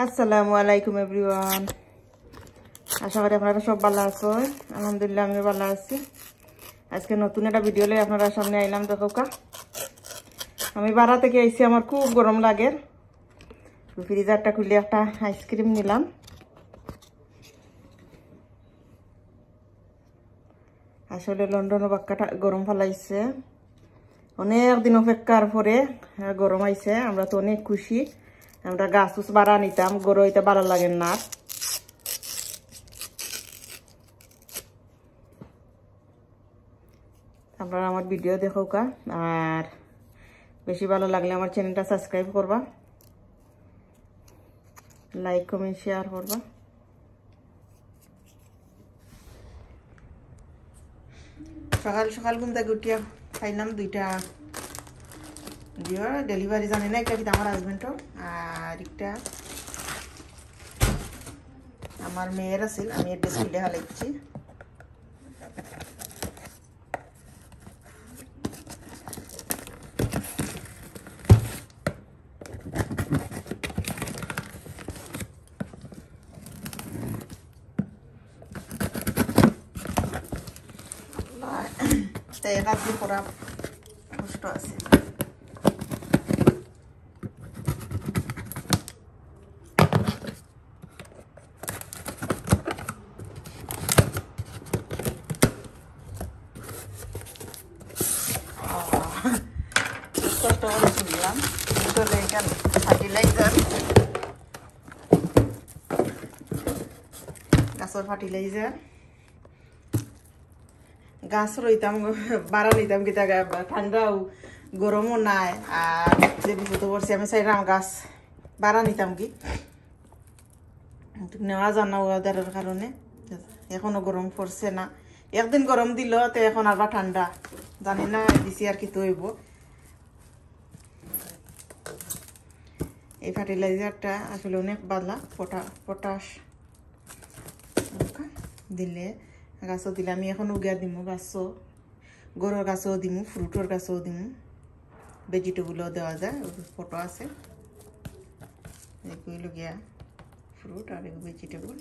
আসসালামু আলাইকুম এভরিওয়ান। আশা করি আপনারা সব ভালো আছো। আলহামদুলিল্লাহ আমি ভালো আছি। আজকে নতুন একটা ভিডিও লই আপনারা সামনে আইলাম। দেখো আমি বাড়া থেকে আইছি, আমার খুব গরম লাগে। ফ্রিজারটা খুলে একটা আইসক্রিম নিলাম। আসলে লন্ডনে বাক্কাটা গরম ফেলাইছে, অনেক দিন অপেক্ষার পরে গরম আইছে। আমরা তো অনেক খুশি। আমরা গাছ উস বাড়া নিতাম, গরম হইতে ভালো লাগে না। আপনারা আমার ভিডিও দেখো আর বেশি ভালো লাগলে আমার চ্যানেলটা সাবস্ক্রাইব করবা, লাইক কমেন্ট শেয়ার করবা। সকাল সকাল ঘুম থেকে উঠিয়া খাইলাম দুইটা ডেলিভারি, জানি না একটা কিন্তু আমার হাজবেন্ডও, আর একটা আমার মেয়ের আছিল। আমি এর স্কুলে হালাইছি। রাত্রি পড়া কষ্ট আছে। কষ্ট করে শুনলাম ফার্টিলাইজার, গাছের ফার্টিলাইজার। গাছ রইতাম বাড়া নিতাম কি ঠান্ডাও গরমও নাই। আর যে বিপদ পড়ছি আমি চাইলাম গাছ বাড়া নিতাম কি নেওয়া জানা ওয়েদারের কারণে। এখনো গরম পড়ছে না, একদিন গরম দিল তো এখন আবার ঠান্ডা, জানি না দিছি আর কি তৈব। এই ফার্টিলাইজারটা আসলে অনেক ভালো, পটাশ দিলে গাছও দিলে। আমি এখন উগিয়া দিমু, গাছও গরুর গাছও দিমু, ফ্রুটের গাছও দিমু, ভেজিটেবলও দেওয়া যায়। ফটো আছে, এগুলো গিয়া ফ্রুট আর ভেজিটেবল।